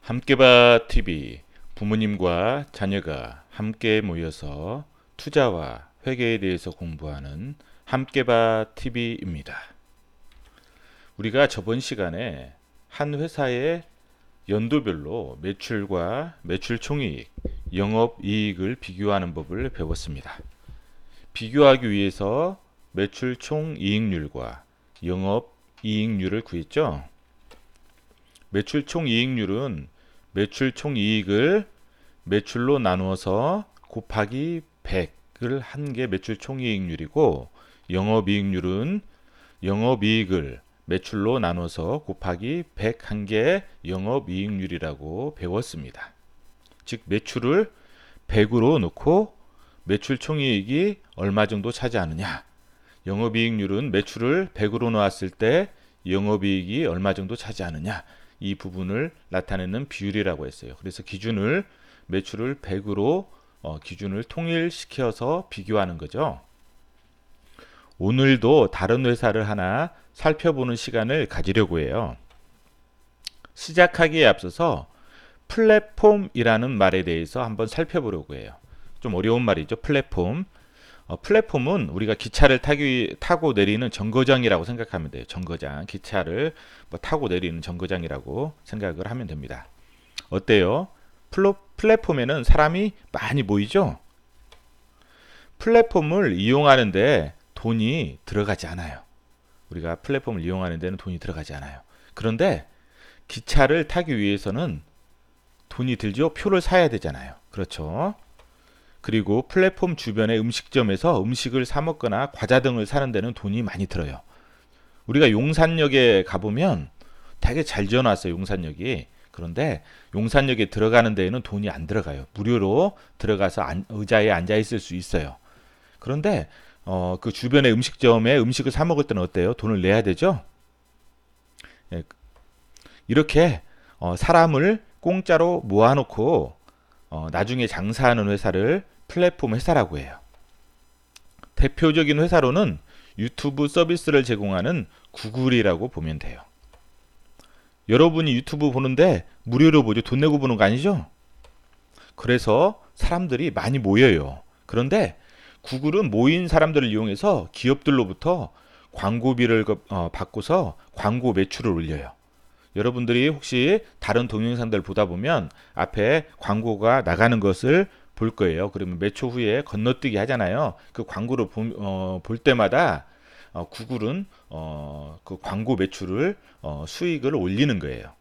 함께봐 TV 부모님과 자녀가 함께 모여서 투자와 회계에 대해서 공부하는 함께봐 TV입니다. 우리가 저번 시간에 한 회사의 연도별로 매출과 매출 총이익, 영업이익을 비교하는 법을 배웠습니다. 비교하기 위해서 매출 총이익률과 영업이익률을 구했죠. 매출 총이익률은 매출 총이익을 매출로 나누어서 곱하기 100을 한 게 매출 총이익률이고, 영업이익률은 영업이익을 매출로 나눠서 곱하기 100 한 게 영업이익률이라고 배웠습니다. 즉 매출을 100으로 놓고 매출 총이익이 얼마 정도 차지하느냐, 영업이익률은 매출을 100으로 놓았을 때 영업이익이 얼마 정도 차지하느냐, 이 부분을 나타내는 비율이라고 했어요. 그래서 기준을 매출을 100으로 기준을 통일시켜서 비교하는 거죠. 오늘도 다른 회사를 하나 살펴보는 시간을 가지려고 해요. 시작하기에 앞서서 플랫폼이라는 말에 대해서 한번 살펴보려고 해요. 좀 어려운 말이죠. 플랫폼. 플랫폼은 우리가 기차를 타고 내리는 정거장이라고 생각하면 돼요. 정거장, 기차를 타고 내리는 정거장이라고 생각을 하면 됩니다. 어때요? 플랫폼에는 사람이 많이 모이죠? 플랫폼을 이용하는데 돈이 들어가지 않아요. 우리가 플랫폼을 이용하는 데는 돈이 들어가지 않아요. 그런데 기차를 타기 위해서는 돈이 들죠? 표를 사야 되잖아요. 그렇죠? 그리고 플랫폼 주변의 음식점에서 음식을 사 먹거나 과자 등을 사는 데는 돈이 많이 들어요. 우리가 용산역에 가보면 되게 잘 지어놨어요. 용산역이. 그런데 용산역에 들어가는 데에는 돈이 안 들어가요. 무료로 들어가서 의자에 앉아 있을 수 있어요. 그런데 그 주변의 음식점에 음식을 사 먹을 때는 어때요? 돈을 내야 되죠? 예, 이렇게 사람을 공짜로 모아놓고 나중에 장사하는 회사를 플랫폼 회사라고 해요. 대표적인 회사로는 유튜브 서비스를 제공하는 구글이라고 보면 돼요. 여러분이 유튜브 보는데 무료로 보죠. 돈 내고 보는 거 아니죠? 그래서 사람들이 많이 모여요. 그런데 구글은 모인 사람들을 이용해서 기업들로부터 광고비를 받고서 광고 매출을 올려요. 여러분들이 혹시 다른 동영상들 보다 보면 앞에 광고가 나가는 것을 볼 거예요. 그러면 몇 초 후에 건너뛰기 하잖아요. 그 광고를 볼 때마다 구글은 그 광고 매출을 수익을 올리는 거예요.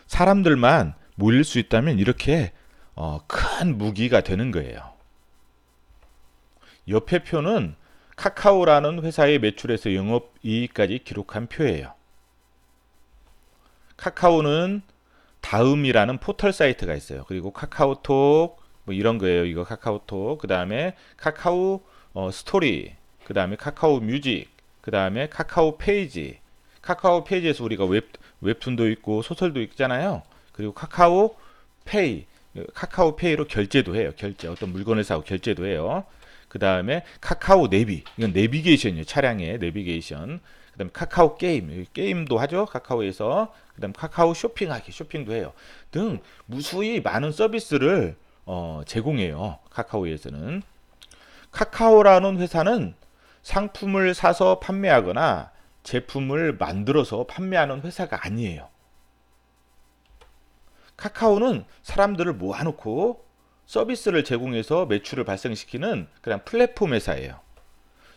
사람들만 모일 수 있다면 이렇게 큰 무기가 되는 거예요. 옆에 표는 카카오라는 회사의 매출에서 영업이익까지 기록한 표예요. 카카오는 다음이라는 포털 사이트가 있어요. 그리고 카카오톡 뭐 이런 거예요. 이거 카카오톡. 그 다음에 카카오 스토리. 그 다음에 카카오 뮤직. 그 다음에 카카오 페이지. 카카오 페이지에서 우리가 웹툰도 있고 소설도 있잖아요. 그리고 카카오 페이. 카카오 페이로 결제도 해요. 결제. 어떤 물건을 사고 결제도 해요. 그 다음에 카카오 내비. 이건 내비게이션이에요. 차량의 내비게이션. 그 다음에 카카오 게임도 하죠. 카카오에서. 그 다음에 카카오 쇼핑하기, 쇼핑도 해요. 등 무수히 많은 서비스를 제공해요. 카카오에서는. 카카오라는 회사는 상품을 사서 판매하거나 제품을 만들어서 판매하는 회사가 아니에요. 카카오는 사람들을 모아놓고 서비스를 제공해서 매출을 발생시키는 그냥 플랫폼 회사예요.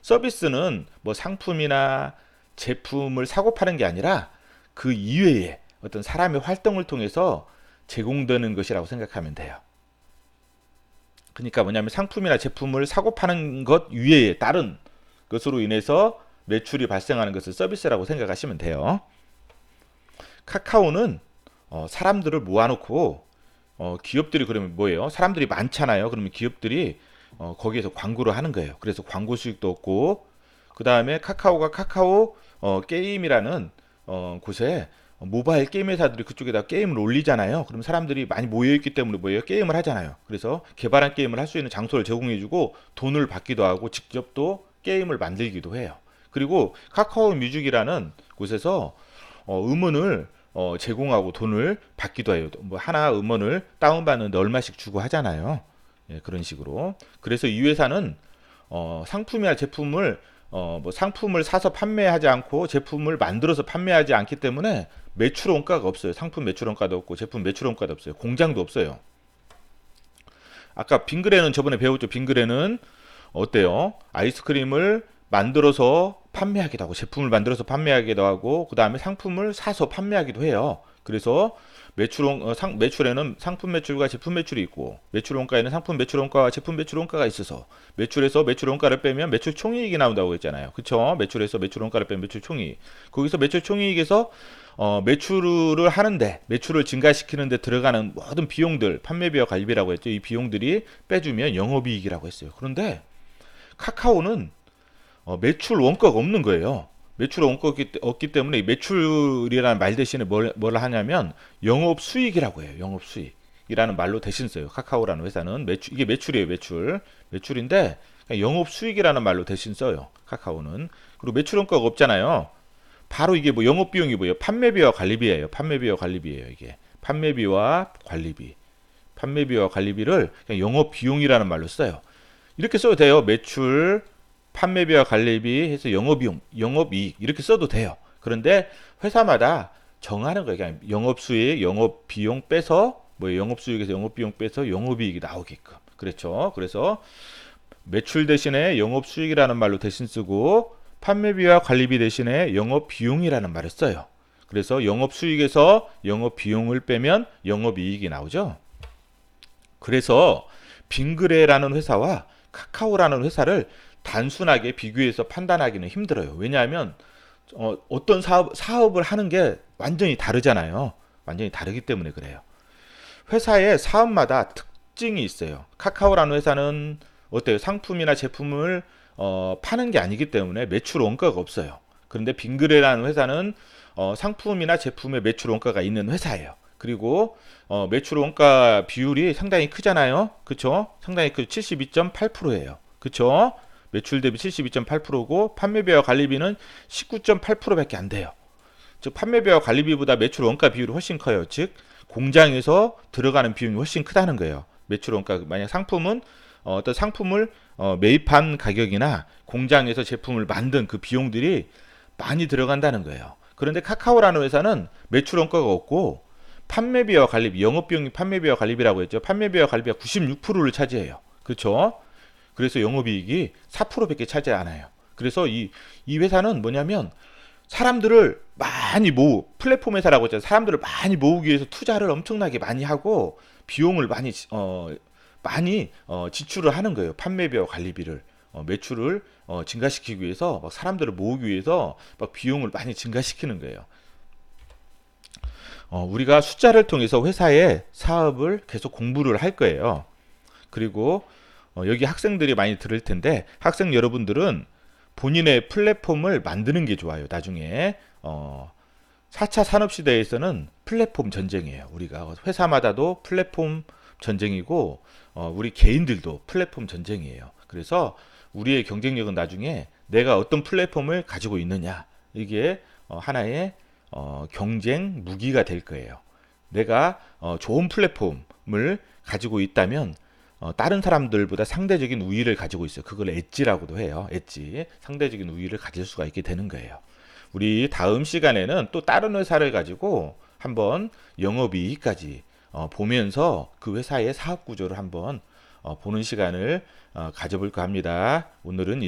서비스는 뭐 상품이나 제품을 사고 파는 게 아니라 그 이외에 어떤 사람의 활동을 통해서 제공되는 것이라고 생각하면 돼요. 그러니까 뭐냐면 상품이나 제품을 사고 파는 것 이외에 다른 것으로 인해서 매출이 발생하는 것을 서비스라고 생각하시면 돼요. 카카오는 사람들을 모아놓고 기업들이 그러면 뭐예요? 사람들이 많잖아요. 그러면 기업들이 거기에서 광고를 하는 거예요. 그래서 광고 수익도 얻고, 그 다음에 카카오가 카카오 게임이라는 곳에 모바일 게임 회사들이 그쪽에다 게임을 올리잖아요. 그럼 사람들이 많이 모여있기 때문에 뭐예요? 게임을 하잖아요. 그래서 개발한 게임을 할 수 있는 장소를 제공해주고 돈을 받기도 하고 직접 또 게임을 만들기도 해요. 그리고 카카오 뮤직이라는 곳에서 음원을 제공하고 돈을 받기도 해요. 뭐 하나 음원을 다운받는데 얼마씩 주고 하잖아요. 예, 그런 식으로. 그래서 이 회사는 상품이나 제품을 뭐 상품을 사서 판매하지 않고 제품을 만들어서 판매하지 않기 때문에 매출 원가가 없어요. 상품 매출 원가도 없고 제품 매출 원가도 없어요. 공장도 없어요. 아까 빙그레는 저번에 배웠죠. 빙그레는 어때요? 아이스크림을 만들어서 판매하기도 하고 제품을 만들어서 판매하기도 하고 그 다음에 상품을 사서 판매하기도 해요. 그래서 매출에는 상품 매출과 제품 매출이 있고 매출 원가에는 상품 매출 원가와 제품 매출 원가가 있어서 매출에서 매출 원가를 빼면 매출 총이익이 나온다고 했잖아요. 그쵸? 매출에서 매출 원가를 빼면 매출 총이익. 거기서 매출 총이익에서 매출을 하는데 매출을 증가시키는데 들어가는 모든 비용들 판매비와 관리비라고 했죠. 이 비용들이 빼주면 영업이익이라고 했어요. 그런데 카카오는 매출 원가가 없는 거예요. 매출 원가가 없기 때문에 매출이라는 말 대신에 뭘 하냐면 영업 수익이라고 해요. 영업 수익이라는 말로 대신 써요. 카카오라는 회사는 이게 매출이에요. 매출인데 영업 수익이라는 말로 대신 써요. 카카오는. 그리고 매출 원가가 없잖아요. 바로 이게 뭐 영업 비용이 뭐예요? 판매비와 관리비예요. 판매비와 관리비예요. 이게 판매비와 관리비를 그냥 영업 비용이라는 말로 써요. 이렇게 써도 돼요. 매출, 판매비와 관리비 해서 영업비용, 영업이익 이렇게 써도 돼요. 그런데 회사마다 정하는 거예요. 그냥 영업수익, 영업비용 빼서 뭐 영업수익에서 영업비용 빼서 영업이익이 나오게끔. 그렇죠. 그래서 매출 대신에 영업수익이라는 말로 대신 쓰고 판매비와 관리비 대신에 영업비용이라는 말을 써요. 그래서 영업수익에서 영업비용을 빼면 영업이익이 나오죠. 그래서 빙그레라는 회사와 카카오라는 회사를 단순하게 비교해서 판단하기는 힘들어요. 왜냐하면 어떤 사업을 하는 게 완전히 다르잖아요. 완전히 다르기 때문에 그래요. 회사의 사업마다 특징이 있어요. 카카오라는 회사는 어때요? 상품이나 제품을 파는 게 아니기 때문에 매출 원가가 없어요. 그런데 빙그레라는 회사는 상품이나 제품의 매출 원가가 있는 회사예요. 그리고 매출 원가 비율이 상당히 크잖아요. 그쵸? 상당히 72.8%예요. 그쵸? 매출 대비 72.8%고 판매비와 관리비는 19.8%밖에 안 돼요. 즉 판매비와 관리비보다 매출 원가 비율이 훨씬 커요. 즉 공장에서 들어가는 비용이 훨씬 크다는 거예요. 매출 원가 만약 상품은 어떤 상품을 매입한 가격이나 공장에서 제품을 만든 그 비용들이 많이 들어간다는 거예요. 그런데 카카오라는 회사는 매출 원가가 없고 판매비와 관리비, 영업비용이 판매비와 관리비라고 했죠. 판매비와 관리비가 96%를 차지해요. 그렇죠? 그래서 영업이익이 4%밖에 차지 않아요. 그래서 이 회사는 뭐냐면 사람들을 많이 플랫폼 회사라고 했잖아요. 사람들을 많이 모으기 위해서 투자를 엄청나게 많이 하고 비용을 많이 지출을 하는 거예요. 판매비와 관리비를 매출을 증가시키기 위해서 막 사람들을 모으기 위해서 막 비용을 많이 증가시키는 거예요. 우리가 숫자를 통해서 회사의 사업을 계속 공부를 할 거예요. 그리고 여기 학생들이 많이 들을 텐데 학생 여러분들은 본인의 플랫폼을 만드는 게 좋아요. 나중에 4차 산업시대에서는 플랫폼 전쟁이에요. 우리가 회사마다도 플랫폼 전쟁이고 우리 개인들도 플랫폼 전쟁이에요. 그래서 우리의 경쟁력은 나중에 내가 어떤 플랫폼을 가지고 있느냐 이게 하나의 경쟁 무기가 될 거예요. 내가 좋은 플랫폼을 가지고 있다면 다른 사람들보다 상대적인 우위를 가지고 있어요. 그걸 엣지라고도 해요. 엣지. 상대적인 우위를 가질 수가 있게 되는 거예요. 우리 다음 시간에는 또 다른 회사를 가지고 한번 영업이익까지 보면서 그 회사의 사업 구조를 한번 보는 시간을 가져볼까 합니다. 오늘은